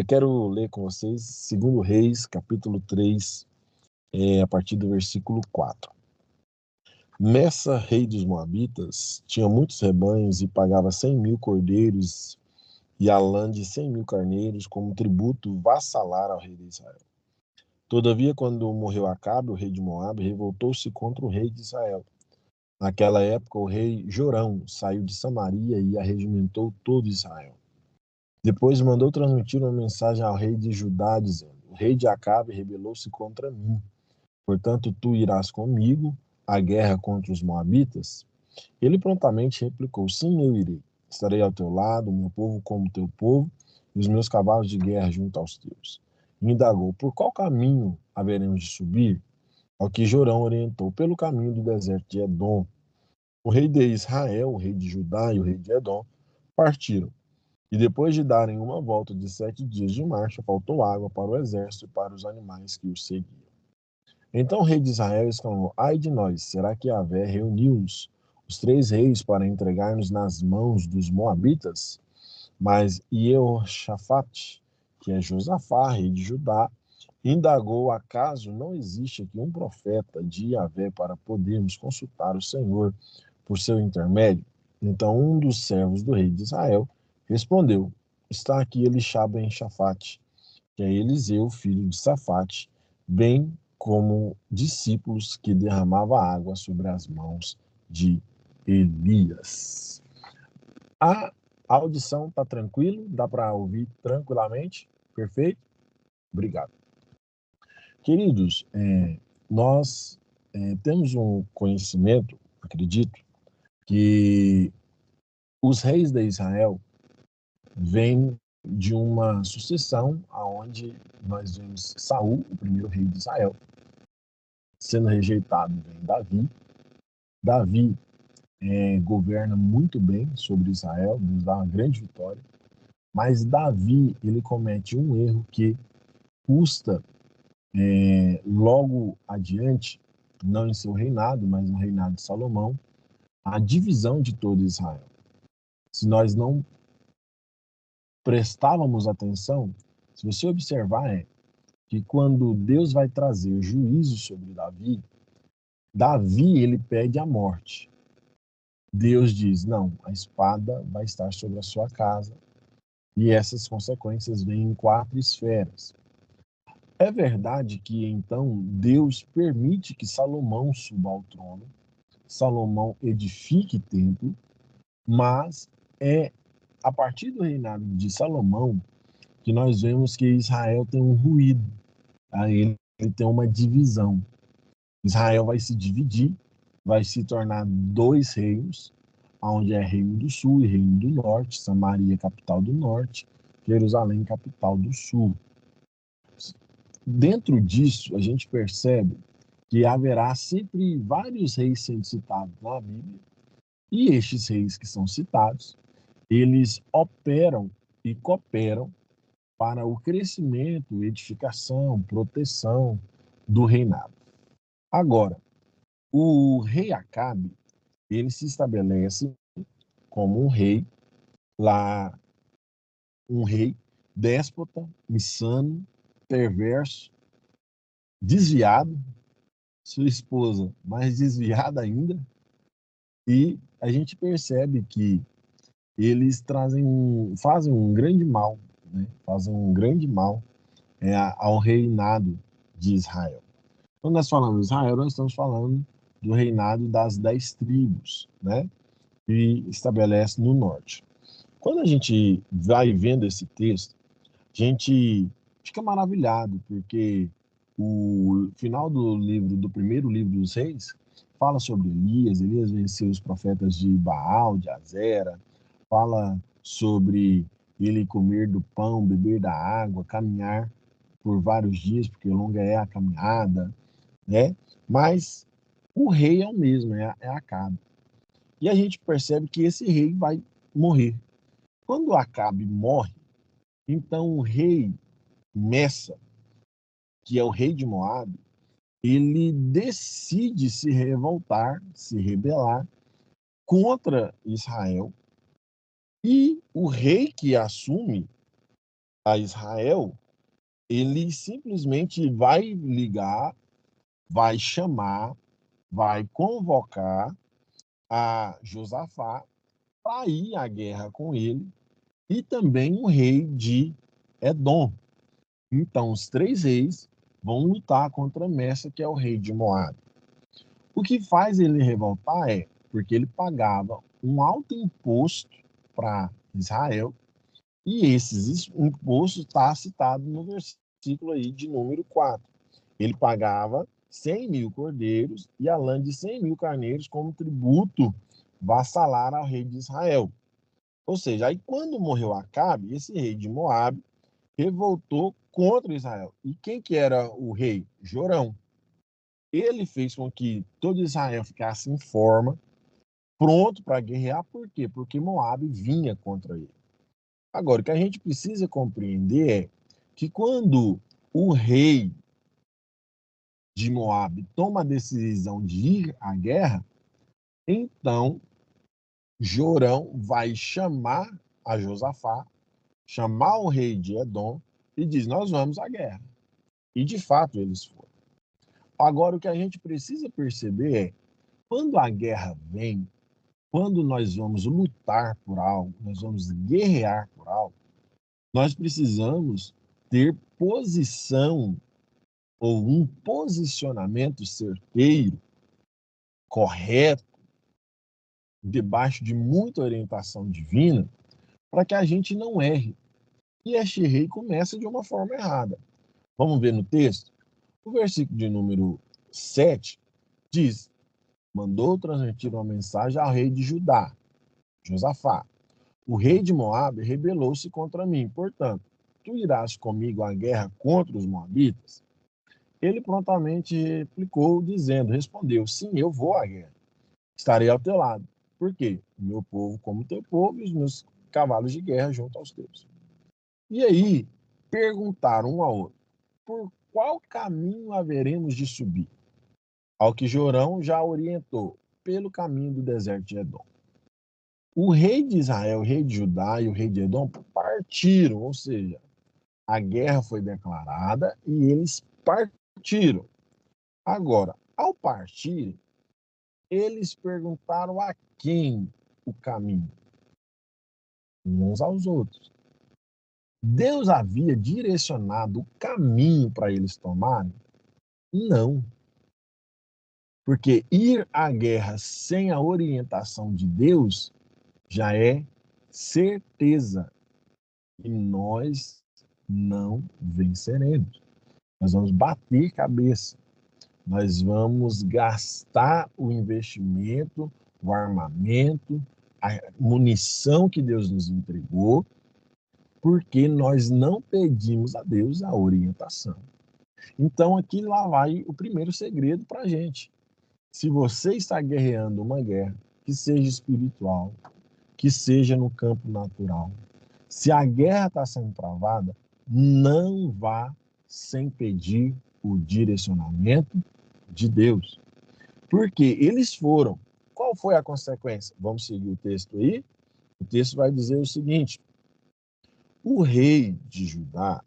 Quero ler com vocês 2 Reis, capítulo 3, a partir do versículo 4. Messa, rei dos Moabitas, tinha muitos rebanhos e pagava 100.000 cordeiros e a lã de 100.000 carneiros como tributo vassalar ao rei de Israel. Todavia, quando morreu Acabe, o rei de Moabe, revoltou-se contra o rei de Israel. Naquela época, o rei Jorão saiu de Samaria e arregimentou todo Israel. Depois mandou transmitir uma mensagem ao rei de Judá, dizendo: o rei de Acabe rebelou-se contra mim. Portanto, tu irás comigo à guerra contra os moabitas? Ele prontamente replicou: sim, eu irei. Estarei ao teu lado, o meu povo como teu povo, e os meus cavalos de guerra junto aos teus. E indagou: por qual caminho haveremos de subir? Ao que Jorão orientou: pelo caminho do deserto de Edom. O rei de Israel, o rei de Judá e o rei de Edom partiram. E depois de darem uma volta de 7 dias de marcha, faltou água para o exército e para os animais que os seguiam. Então o rei de Israel exclamou: ai de nós, será que Yahvé reuniu-nos, os 3 reis, para entregar-nos nas mãos dos moabitas? Mas Jeoshafate, que é Josafá, rei de Judá, indagou: acaso não existe aqui um profeta de Yahvé para podermos consultar o Senhor por seu intermédio? Então um dos servos do rei de Israel respondeu: está aqui Elixá ben Shafate, que é Eliseu, filho de Safate, bem como discípulos que derramava água sobre as mãos de Elias. A audição está tranquilo? Dá para ouvir tranquilamente? Perfeito? Obrigado. Queridos, nós temos um conhecimento, acredito, que os reis de Israel vêm de uma sucessão aonde nós vemos Saul, o primeiro rei de Israel, sendo rejeitado, vem Davi. Davi governa muito bem sobre Israel, nos dá uma grande vitória, mas Davi, ele comete um erro que custa logo adiante, não em seu reinado, mas no reinado de Salomão, a divisão de todo Israel. Se nós não prestávamos atenção, se você observar, que quando Deus vai trazer juízo sobre Davi, Davi ele pede a morte. Deus diz: não, a espada vai estar sobre a sua casa, e essas consequências vêm em 4 esferas. É verdade que então Deus permite que Salomão suba ao trono, Salomão edifique templo, mas é a partir do reinado de Salomão que nós vemos que Israel tem um ruído, aí ele tem uma divisão. Israel vai se dividir, vai se tornar 2 reinos, onde é Reino do Sul e Reino do Norte, Samaria, capital do Norte, Jerusalém, capital do Sul. Dentro disso, a gente percebe que haverá sempre vários reis sendo citados na Bíblia, e estes reis que são citados, eles operam e cooperam para o crescimento, edificação, proteção do reinado. Agora, o rei Acabe, ele se estabelece como um rei lá, um rei déspota, insano, perverso, desviado, sua esposa mais desviada ainda, e a gente percebe que eles fazem um grande mal, né? Fazem um grande mal ao reinado de Israel. Quando nós falamos de Israel, nós estamos falando do reinado das 10 tribos, né? Que estabelece no norte. Quando a gente vai vendo esse texto, a gente fica maravilhado, porque o final do primeiro livro dos reis, fala sobre Elias. Elias venceu os profetas de Baal, de Azera, fala sobre ele comer do pão, beber da água, caminhar por vários dias, porque longa é a caminhada, né? Mas o rei é o mesmo, é Acabe. E a gente percebe que esse rei vai morrer. Quando Acabe morre, então o rei Messa, que é o rei de Moabe, ele decide se revoltar, se rebelar contra Israel, e o rei que assume a Israel, ele simplesmente vai ligar, vai chamar, vai convocar a Josafá para ir à guerra com ele e também o rei de Edom. Então, os três reis vão lutar contra Messa, que é o rei de Moabe. O que faz ele revoltar é porque ele pagava um alto imposto para Israel, e esse imposto está citado no versículo aí de número 4. Ele pagava 100 mil cordeiros e a lã de 100 mil carneiros como tributo vassalar ao rei de Israel. Ou seja, aí quando morreu Acabe, esse rei de Moabe revoltou contra Israel. E quem que era o rei? Jorão. Ele fez com que todo Israel ficasse em forma, pronto para guerrear. Por quê? Porque Moabe vinha contra ele. Agora, o que a gente precisa compreender é que quando o rei de Moabe toma a decisão de ir à guerra, então Jorão vai chamar a Josafá, chamar o rei de Edom e diz: nós vamos à guerra. E de fato eles foram. Agora, o que a gente precisa perceber é, quando a guerra vem, quando nós vamos lutar por algo, nós vamos guerrear por algo, nós precisamos ter posição ou um posicionamento certeiro, correto, debaixo de muita orientação divina, para que a gente não erre. E este rei começa de uma forma errada. Vamos ver no texto? O versículo de número 7 diz: mandou transmitir uma mensagem ao rei de Judá, Josafá. O rei de Moabe rebelou-se contra mim, portanto, tu irás comigo à guerra contra os moabitas? Ele prontamente replicou, respondeu, sim, eu vou à guerra. Estarei ao teu lado. Por quê? O meu povo como teu povo e os meus cavalos de guerra junto aos teus. E aí, perguntaram um ao outro, por qual caminho haveremos de subir? Ao que Jorão já orientou, pelo caminho do deserto de Edom. O rei de Israel, o rei de Judá e o rei de Edom partiram, ou seja, a guerra foi declarada e eles partiram. Agora, ao partir, eles perguntaram a quem o caminho? Uns aos outros. Deus havia direcionado o caminho para eles tomarem? Não. Porque ir à guerra sem a orientação de Deus já é certeza que nós não venceremos. Nós vamos bater cabeça. Nós vamos gastar o investimento, o armamento, a munição que Deus nos entregou, porque nós não pedimos a Deus a orientação. Então, aqui lá vai o primeiro segredo para a gente. Se você está guerreando uma guerra, que seja espiritual, que seja no campo natural, se a guerra está sendo travada, não vá sem pedir o direcionamento de Deus. Porque eles foram. Qual foi a consequência? Vamos seguir o texto aí. O texto vai dizer o seguinte: o rei de Judá,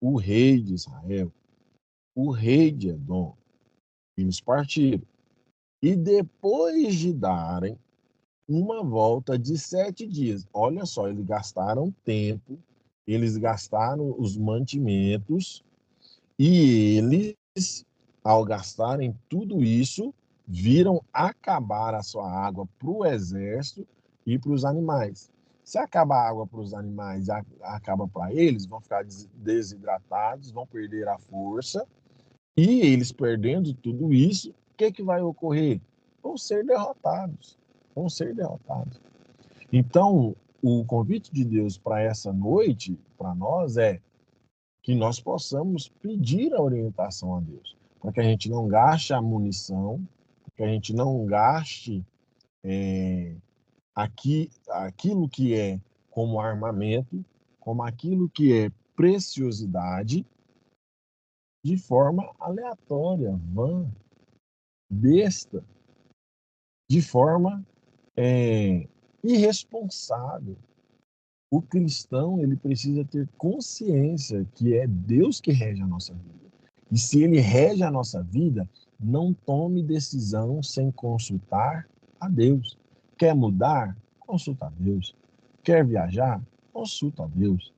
o rei de Israel, o rei de Edom, eles partiram. E depois de darem uma volta de 7 dias, olha só, eles gastaram tempo, eles gastaram os mantimentos, e eles, ao gastarem tudo isso, viram acabar a sua água para o exército e para os animais. Se acaba a água para os animais, acaba para eles, vão ficar desidratados, vão perder a força, e eles perdendo tudo isso, o que vai ocorrer? Vão ser derrotados. Vão ser derrotados. Então, o convite de Deus para essa noite, para nós, é que nós possamos pedir a orientação a Deus, para que a gente não gaste a munição, para que a gente não gaste aquilo que é como armamento, como aquilo que é preciosidade, de forma aleatória, vã, besta, de forma irresponsável. O cristão, ele precisa ter consciência que é Deus que rege a nossa vida. E se ele rege a nossa vida, não tome decisão sem consultar a Deus. Quer mudar? Consulta a Deus. Quer viajar? Consulta a Deus.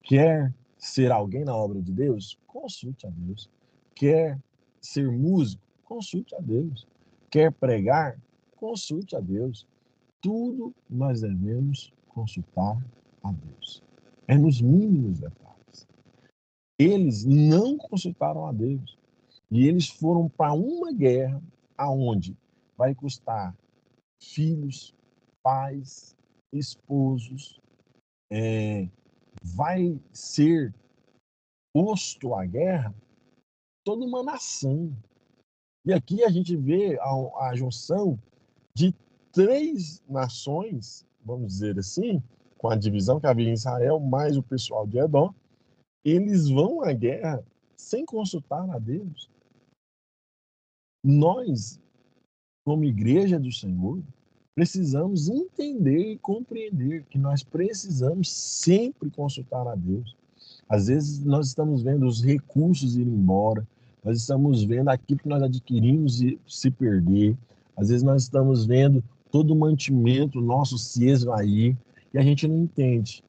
Quer ser alguém na obra de Deus? Consulte a Deus. Quer ser músico? Consulte a Deus. Quer pregar? Consulte a Deus. Tudo nós devemos consultar a Deus. É nos mínimos detalhes. Eles não consultaram a Deus. E eles foram para uma guerra aonde vai custar filhos, pais, esposos, vai ser posto à guerra toda uma nação. E aqui a gente vê a junção de três nações, vamos dizer assim, com a divisão que havia em Israel, mais o pessoal de Edom, eles vão à guerra sem consultar a Deus. Nós, como igreja do Senhor, precisamos entender e compreender que nós precisamos sempre consultar a Deus. Às vezes nós estamos vendo os recursos ir embora, nós estamos vendo aquilo que nós adquirimos se perder, às vezes nós estamos vendo todo o mantimento nosso se esvair e a gente não entende.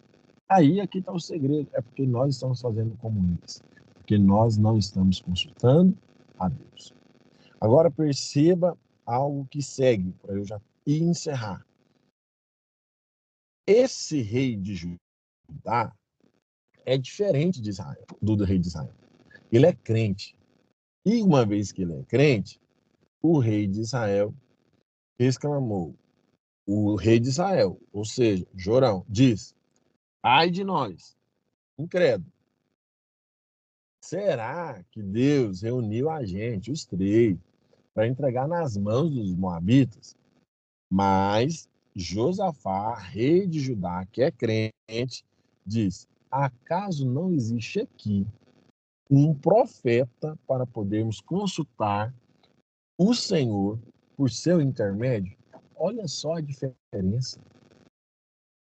Aí aqui está o segredo, é porque nós estamos fazendo como eles, porque nós não estamos consultando a Deus. Agora perceba algo que segue, para eu já encerrar. Esse rei de Judá é diferente de Israel, do rei de Israel. Ele é crente. E uma vez que ele é crente, o rei de Israel exclamou. O rei de Israel, ou seja, Jorão, diz: ai de nós, incrédulo. Será que Deus reuniu a gente, os três, para entregar nas mãos dos moabitas? Mas Josafá, rei de Judá, que é crente, diz: acaso não existe aqui um profeta para podermos consultar o Senhor por seu intermédio? Olha só a diferença.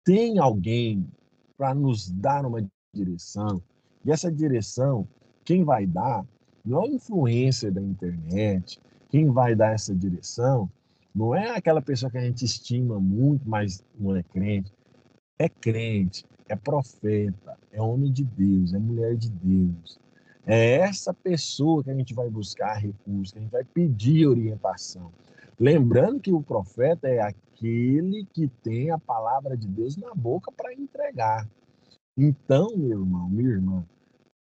Tem alguém para nos dar uma direção, e essa direção, quem vai dar não é o influencer da internet, quem vai dar essa direção não é aquela pessoa que a gente estima muito, mas não é crente, é profeta, é homem de Deus, é mulher de Deus. É essa pessoa que a gente vai buscar recursos, que a gente vai pedir orientação. Lembrando que o profeta é aquele que tem a palavra de Deus na boca para entregar. Então, meu irmão, minha irmã,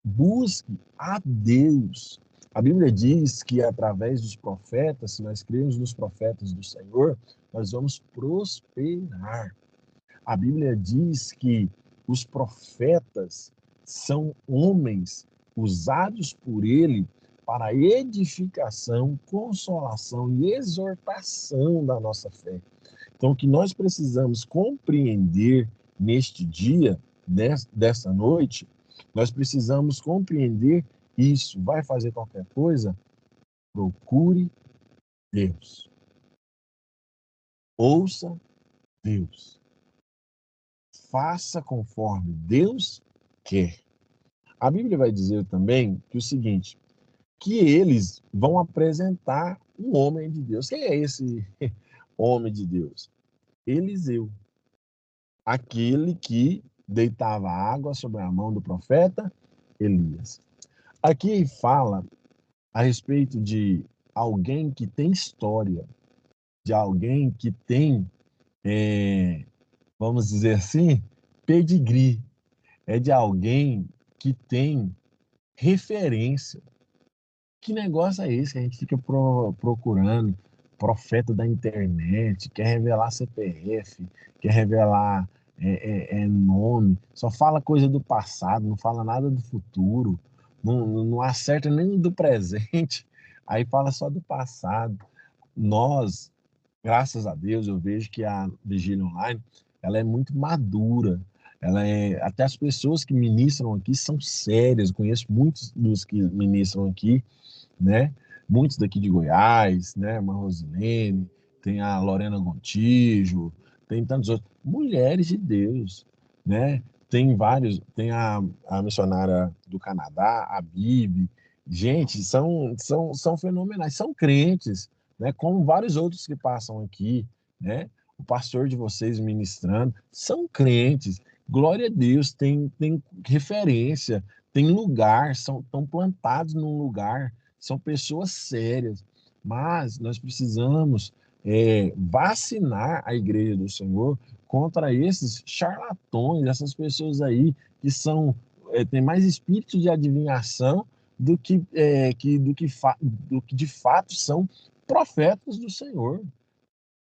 busque a Deus. A Bíblia diz que através dos profetas, se nós cremos nos profetas do Senhor, nós vamos prosperar. A Bíblia diz que os profetas são homens usados por ele para edificação, consolação e exortação da nossa fé. Então, o que nós precisamos compreender neste dia, dessa noite, nós precisamos compreender isso. Vai fazer qualquer coisa? Procure Deus. Ouça Deus. Faça conforme Deus quer. A Bíblia vai dizer também que o seguinte, que eles vão apresentar um homem de Deus. Quem é esse homem de Deus? Eliseu. Aquele que deitava água sobre a mão do profeta Elias. Aqui fala a respeito de alguém que tem história, de alguém que tem, vamos dizer assim, pedigree. É de alguém que tem referência. Que negócio é esse que a gente fica procurando? Profeta da internet, quer revelar CPF, quer revelar nome, só fala coisa do passado, não fala nada do futuro, não acerta nem do presente, aí fala só do passado. Nós, graças a Deus, eu vejo que a Vigília Online, ela é muito madura. Até as pessoas que ministram aqui são sérias. Eu conheço muitos dos que ministram aqui, né? Muitos daqui de Goiás, né? Uma Rosilene, tem a Lorena Gontijo, tem tantos outros. Mulheres de Deus, né? Tem vários, tem a missionária do Canadá, a Bibi. Gente, são fenomenais, são crentes, né? Como vários outros que passam aqui, né? O pastor de vocês ministrando, são crentes. Glória a Deus, tem referência, tem lugar, estão plantados num lugar, são pessoas sérias. Mas nós precisamos vacinar a igreja do Senhor contra esses charlatões, essas pessoas aí que são têm mais espírito de adivinhação do que de fato são profetas do Senhor,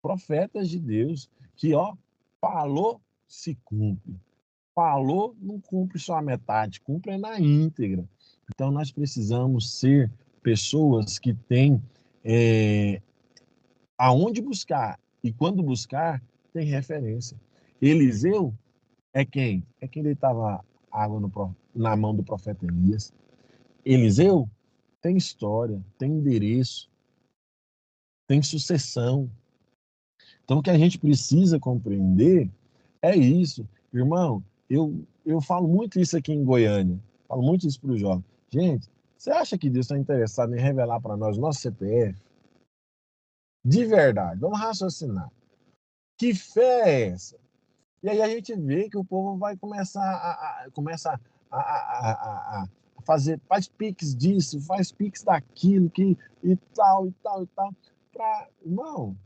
profetas de Deus, que ó, falou, se cumpre. Falou, não cumpre só a metade, cumpre na íntegra. Então nós precisamos ser pessoas que têm é, aonde buscar e quando buscar tem referência. Eliseu é quem? É quem deitava água na mão do profeta Elias. Eliseu tem história, tem endereço, tem sucessão. Então, o que a gente precisa compreender é isso. Irmão, eu falo muito isso aqui em Goiânia, falo muito isso para o jovem. Gente, você acha que Deus está interessado em revelar para nós nosso CPF? De verdade, vamos raciocinar. Que fé é essa? E aí a gente vê que o povo vai começar a fazer, faz pix disso, faz pix daquilo, que, e tal, e tal, e tal. Irmão,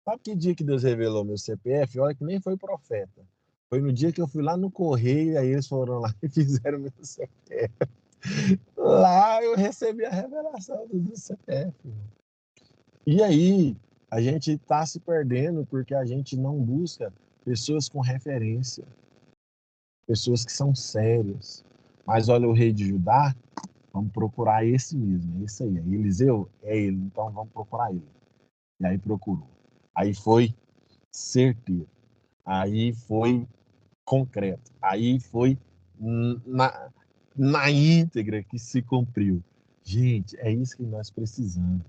sabe que dia que Deus revelou meu CPF? Olha que nem foi profeta. Foi no dia que eu fui lá no correio, aí eles foram lá e fizeram meu CPF. Lá eu recebi a revelação do CPF. E aí a gente está se perdendo porque a gente não busca pessoas com referência, pessoas que são sérias. Mas olha o rei de Judá, vamos procurar esse mesmo, é esse aí. É Eliseu? É ele, então vamos procurar ele. E aí procurou. Aí foi certeiro. Aí foi concreto. Aí foi na, na íntegra que se cumpriu. Gente, é isso que nós precisamos.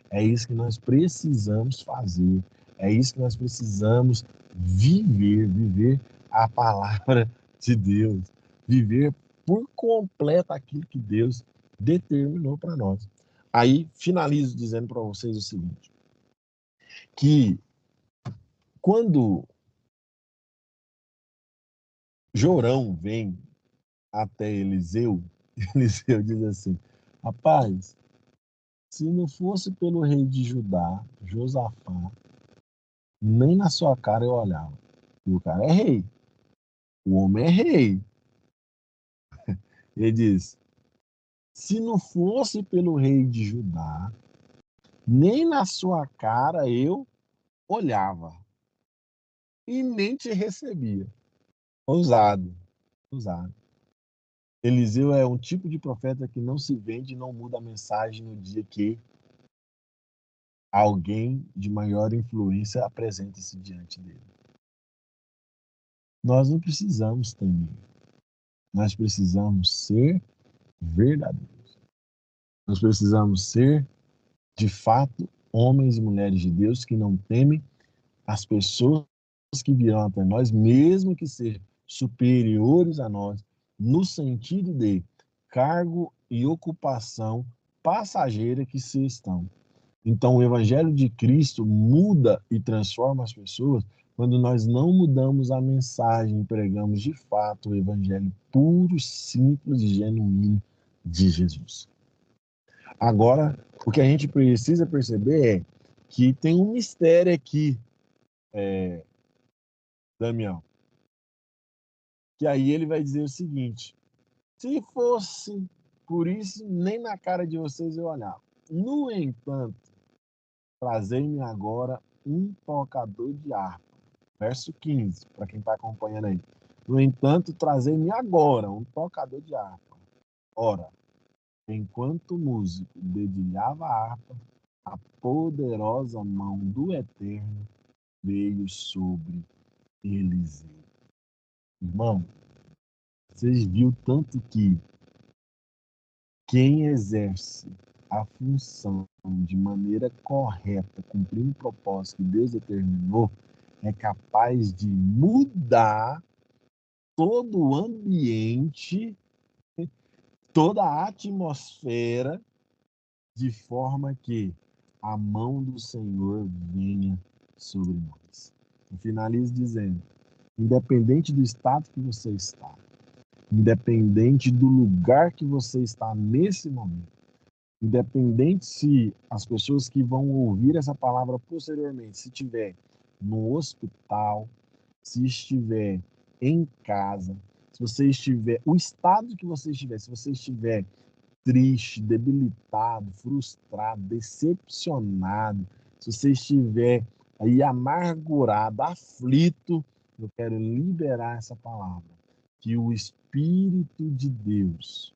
É isso que nós precisamos fazer. É isso que nós precisamos viver a palavra de Deus, viver por completo aquilo que Deus determinou para nós. Aí finalizo dizendo para vocês o seguinte, que quando Jorão vem até Eliseu, Eliseu diz assim: rapaz, se não fosse pelo rei de Judá, Josafá, nem na sua cara eu olhava. E o cara é rei. O homem é rei. Ele diz: se não fosse pelo rei de Judá, nem na sua cara eu olhava e nem te recebia. Ousado, ousado. Eliseu é um tipo de profeta que não se vende e não muda a mensagem no dia que alguém de maior influência apresenta-se diante dele. Nós não precisamos temer. Nós precisamos ser verdadeiros. Nós precisamos ser, de fato, homens e mulheres de Deus que não temem as pessoas que virão até nós, mesmo que sejam superiores a nós, no sentido de cargo e ocupação passageira que se estão. Então, o Evangelho de Cristo muda e transforma as pessoas quando nós não mudamos a mensagem e pregamos de fato o Evangelho puro, simples e genuíno de Jesus. Agora, o que a gente precisa perceber é que tem um mistério aqui, Damião, que aí ele vai dizer o seguinte: se fosse por isso, nem na cara de vocês eu olhava. No entanto, trazei-me agora um tocador de harpa. Verso 15, para quem está acompanhando aí. No entanto, trazei-me agora um tocador de harpa. Ora, enquanto o músico dedilhava a harpa, a poderosa mão do Eterno veio sobre Eliseu. Irmão, vocês viram tanto que quem exerce a função de maneira correta, cumprindo o propósito que Deus determinou, é capaz de mudar todo o ambiente, toda a atmosfera, de forma que a mão do Senhor venha sobre nós. Eu finalizo dizendo, independente do estado que você está, independente do lugar que você está nesse momento, independente se as pessoas que vão ouvir essa palavra posteriormente, se estiver no hospital, se estiver em casa, se você estiver, o estado que você estiver, se você estiver triste, debilitado, frustrado, decepcionado, se você estiver aí amargurado, aflito, eu quero liberar essa palavra, que o Espírito de Deus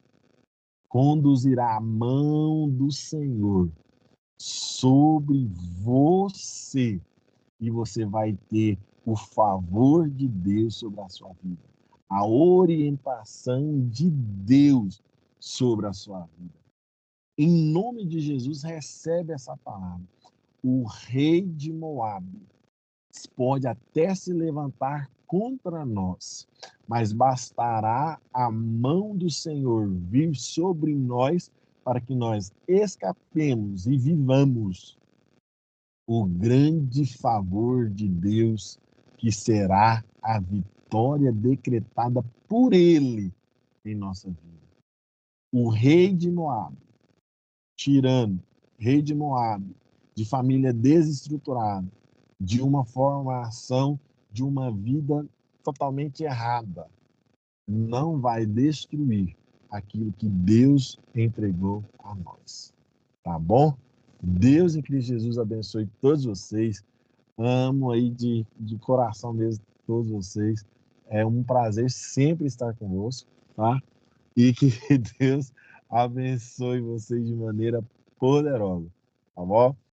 conduzirá a mão do Senhor sobre você e você vai ter o favor de Deus sobre a sua vida, a orientação de Deus sobre a sua vida. Em nome de Jesus, recebe essa palavra. O rei de Moabe pode até se levantar contra nós, mas bastará a mão do Senhor vir sobre nós para que nós escapemos e vivamos o grande favor de Deus, que será a vitória decretada por Ele em nossa vida. O rei de Moabe, tirano, rei de Moabe, de família desestruturada, de uma formação de uma vida totalmente errada, não vai destruir aquilo que Deus entregou a nós. Tá bom? Deus em Cristo Jesus abençoe todos vocês. Amo aí de coração mesmo todos vocês. É um prazer sempre estar convosco, tá? E que Deus abençoe vocês de maneira poderosa, tá bom?